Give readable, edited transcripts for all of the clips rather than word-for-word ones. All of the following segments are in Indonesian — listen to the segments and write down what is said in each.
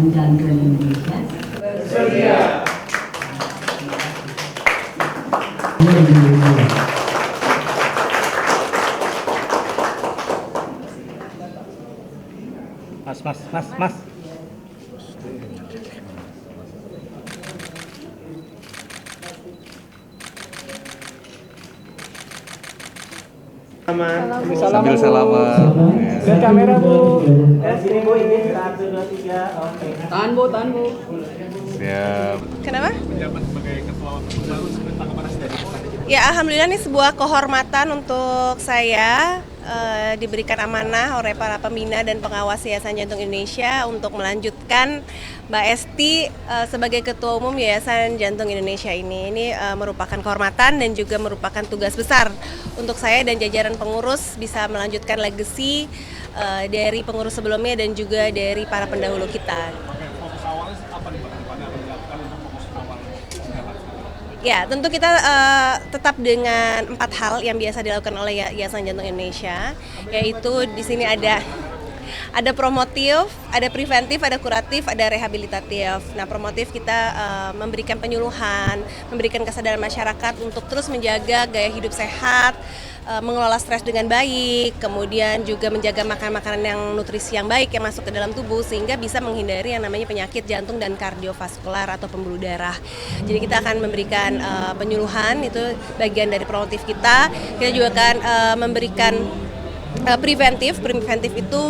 Yayasan Jantung Indonesia? Bersedia. Mas. Sambil salaman. Lihat kamera, Bu. Sini Bu, ini 1, 2, 3. Oke. Tahan Bu. Siap. Kenapa? Menjabat sebagai ketua baru sebentar kemana sih? Ya, alhamdulillah ini sebuah kehormatan untuk saya diberikan amanah oleh para pembina dan pengawas Yayasan Jantung Indonesia untuk melanjutkan Mbak Esti sebagai Ketua Umum Yayasan Jantung Indonesia ini. Ini merupakan kehormatan dan juga merupakan tugas besar untuk saya dan jajaran pengurus bisa melanjutkan legacy dari pengurus sebelumnya dan juga dari para pendahulu kita. Fokus awalnya apa nih Pak? Pada dilakukan untuk fokus awal? Ya, tentu kita tetap dengan 4 hal yang biasa dilakukan oleh Yayasan Jantung Indonesia, yaitu di sini ada promotif, ada preventif, ada kuratif, ada rehabilitatif. Nah, promotif kita memberikan penyuluhan, memberikan kesadaran masyarakat untuk terus menjaga gaya hidup sehat, mengelola stres dengan baik, kemudian juga menjaga makanan yang nutrisi yang baik yang masuk ke dalam tubuh sehingga bisa menghindari yang namanya penyakit jantung dan kardiovaskular atau pembuluh darah. Jadi kita akan memberikan penyuluhan, itu bagian dari promotif kita. Kita juga akan memberikan preventif itu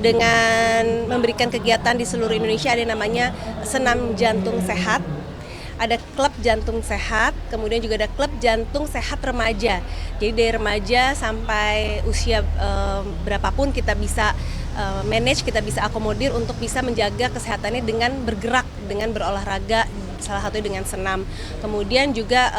dengan memberikan kegiatan di seluruh Indonesia, ada yang namanya Senam Jantung Sehat, ada klub jantung sehat, kemudian juga ada klub jantung sehat remaja. Jadi dari remaja sampai usia berapapun kita bisa manage, kita bisa akomodir untuk bisa menjaga kesehatannya dengan bergerak, dengan berolahraga, salah satunya dengan senam. Kemudian juga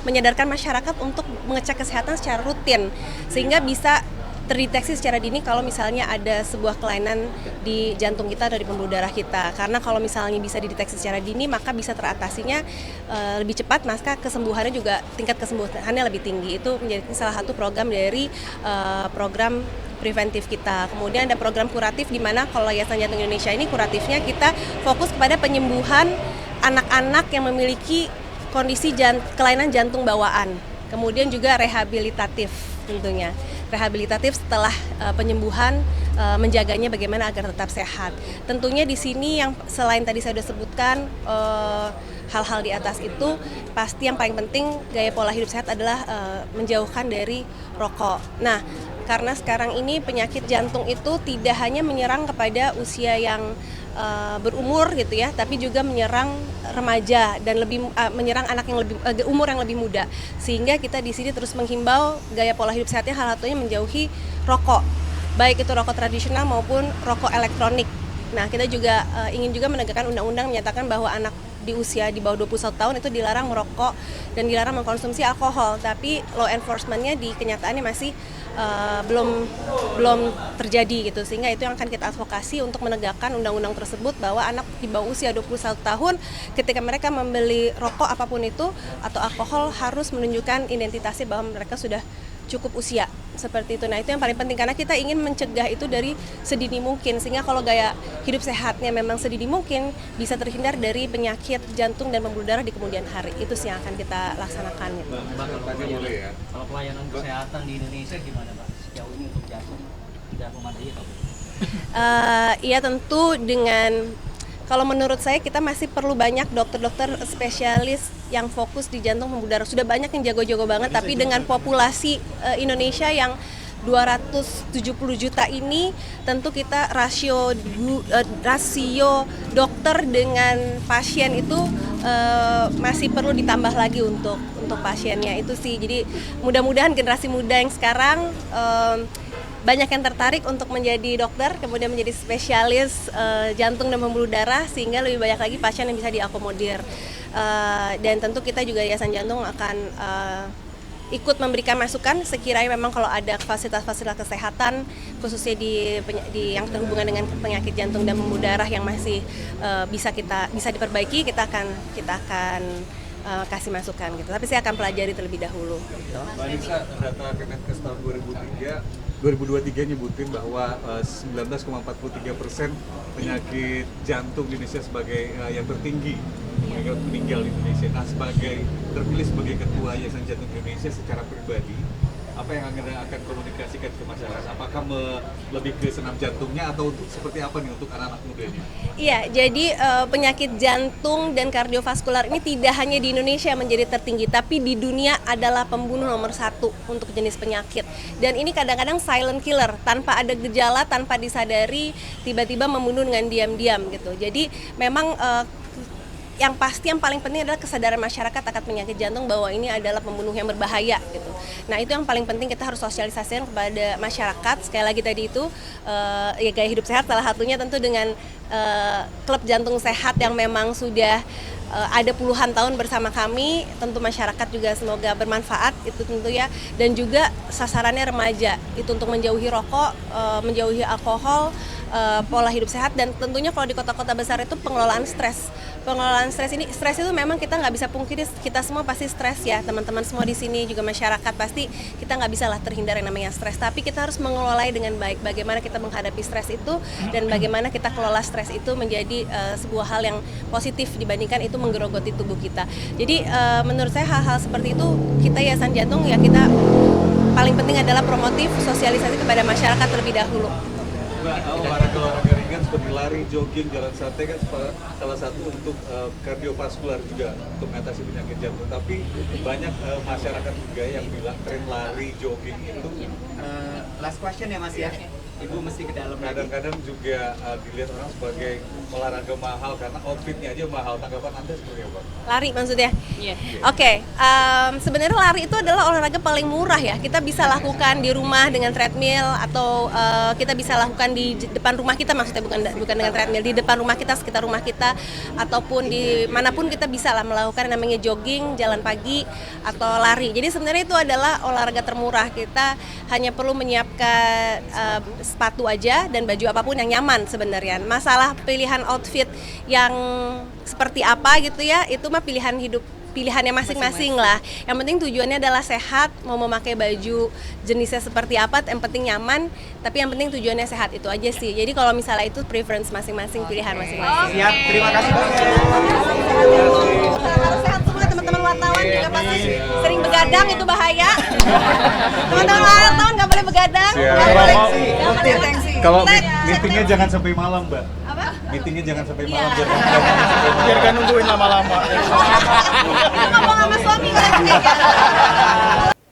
menyadarkan masyarakat untuk mengecek kesehatan secara rutin sehingga bisa terdeteksi secara dini kalau misalnya ada sebuah kelainan di jantung kita atau di pembuluh darah kita. Karena kalau misalnya bisa dideteksi secara dini maka bisa teratasinya lebih cepat, maka kesembuhannya juga tingkat kesembuhannya lebih tinggi. Itu menjadi salah satu program dari program preventif kita. Kemudian ada program kuratif di mana kalau Yayasan Jantung Indonesia ini kuratifnya kita fokus kepada penyembuhan anak-anak yang memiliki kondisi kelainan jantung bawaan. Kemudian juga rehabilitatif tentunya. Rehabilitatif setelah penyembuhan, menjaganya bagaimana agar tetap sehat. Tentunya di sini yang selain tadi saya sudah sebutkan hal-hal di atas itu, pasti yang paling penting gaya pola hidup sehat adalah menjauhkan dari rokok. Nah, karena sekarang ini penyakit jantung itu tidak hanya menyerang kepada usia yang berumur gitu ya, tapi juga menyerang remaja dan lebih menyerang anak yang lebih umur yang lebih muda. Sehingga kita di sini terus menghimbau gaya pola hidup sehatnya salah satunya menjauhi rokok, baik itu rokok tradisional maupun rokok elektronik. Nah, kita juga ingin juga menegakkan undang-undang menyatakan bahwa anak di usia di bawah 21 tahun itu dilarang merokok dan dilarang mengkonsumsi alkohol. Tapi law enforcement-nya di kenyataannya masih belum terjadi gitu, sehingga itu yang akan kita advokasi untuk menegakkan undang-undang tersebut bahwa anak di bawah usia 21 tahun ketika mereka membeli rokok apapun itu atau alkohol harus menunjukkan identitasnya bahwa mereka sudah cukup usia seperti itu. Nah, itu yang paling penting karena kita ingin mencegah itu dari sedini mungkin sehingga kalau gaya hidup sehatnya memang sedini mungkin bisa terhindar dari penyakit jantung dan pembuluh darah di kemudian hari. Itu sih yang akan kita laksanakan gitu. Kalau pelayanan kesehatan di Indonesia gimana Pak? Sejauh ini untuk jantung tidak memadai atau? Iya tentu dengan kalau menurut saya kita masih perlu banyak dokter-dokter spesialis yang fokus di jantung pembuluh darah. Sudah banyak yang jago-jago banget, tapi dengan populasi Indonesia yang 270 juta ini, tentu kita rasio dokter dengan pasien itu masih perlu ditambah lagi untuk pasiennya itu sih. Jadi mudah-mudahan generasi muda yang sekarang banyak yang tertarik untuk menjadi dokter, kemudian menjadi spesialis jantung dan pembuluh darah, sehingga lebih banyak lagi pasien yang bisa diakomodir. Dan tentu kita juga Yayasan Jantung akan ikut memberikan masukan sekiranya memang kalau ada fasilitas-fasilitas kesehatan, khususnya di yang terhubungan dengan penyakit jantung dan pembuluh darah yang masih bisa diperbaiki, kita akan kasih masukan gitu. Tapi saya akan pelajari terlebih dahulu. Mbak Nisa, data Kemenkes tahun 2003 2023 nyebutin bahwa 19,43% penyakit jantung di Indonesia sebagai yang tertinggi meninggal di Indonesia. Nah, sebagai terpilih sebagai ketua Yayasan Jantung Indonesia secara pribadi, apa yang akan komunikasikan ke masyarakat? Apakah lebih ke senam jantungnya atau untuk seperti apa nih untuk anak-anak mudanya? Iya, jadi penyakit jantung dan kardiovaskular ini tidak hanya di Indonesia menjadi tertinggi, tapi di dunia adalah pembunuh nomor 1 untuk jenis penyakit. Dan ini kadang-kadang silent killer, tanpa ada gejala, tanpa disadari, tiba-tiba membunuh dengan diam-diam gitu. Jadi memang yang pasti yang paling penting adalah kesadaran masyarakat akan penyakit jantung bahwa ini adalah pembunuh yang berbahaya gitu. Nah, itu yang paling penting kita harus sosialisasikan kepada masyarakat. Sekali lagi tadi itu ya gaya hidup sehat salah satunya tentu dengan klub jantung sehat yang memang sudah ada puluhan tahun bersama kami. Tentu masyarakat juga semoga bermanfaat itu tentu ya. Dan juga sasarannya remaja itu untuk menjauhi rokok, menjauhi alkohol, pola hidup sehat, dan tentunya kalau di kota-kota besar itu pengelolaan stres. Pengelolaan stres itu memang kita nggak bisa pungkiri, kita semua pasti stres ya, teman-teman semua di sini juga masyarakat pasti kita nggak bisa lah terhindar yang namanya stres, tapi kita harus mengelolanya dengan baik. Bagaimana kita menghadapi stres itu dan bagaimana kita kelola stres itu menjadi sebuah hal yang positif dibandingkan itu menggerogoti tubuh kita. Jadi menurut saya hal-hal seperti itu kita Yayasan Jantung ya kita paling penting adalah promotif sosialisasi kepada masyarakat terlebih dahulu. Olahraga ringan seperti lari, jogging, jalan santai kan salah satu untuk kardiovaskular juga untuk mengatasi penyakit jantung. Tapi banyak masyarakat juga yang bilang tren lari, jogging itu Last question ya Mas ya. Ibu mesti ke dalam lagi. kadang-kadang juga dilihat orang sebagai olahraga mahal karena outfitnya aja mahal. Tanggapan Anda seperti apa? Lari maksudnya? Iya. Oke, sebenarnya lari itu adalah olahraga paling murah ya. Kita bisa lakukan di rumah dengan treadmill atau kita bisa lakukan di depan rumah kita, maksudnya bukan dengan treadmill, di depan rumah kita, sekitar rumah kita, ataupun di manapun kita bisa lah melakukan yang namanya jogging, jalan pagi atau lari. Jadi sebenarnya itu adalah olahraga termurah. Kita hanya perlu menyiapkan sepatu aja dan baju apapun yang nyaman sebenarnya. Masalah pilihan outfit yang seperti apa gitu ya, itu mah pilihannya masing-masing lah. Yang penting tujuannya adalah sehat, mau memakai baju jenisnya seperti apa, yang penting nyaman, tapi yang penting tujuannya sehat, itu aja sih. Jadi kalau misalnya itu preference masing-masing, pilihan masing-masing. Siap, terima kasih banyak. Harus sehat semua teman-teman wartawan juga pasti sering begadang, itu bahaya. Teman-teman wartawan nggak boleh begadang, nggak boleh tensi. Kalau meetingnya jangan sampai malam, Mbak. Apa? Meetingnya jangan sampai malam Iya. Biar kan nungguin lama-lama. Ngomong sama suami kan?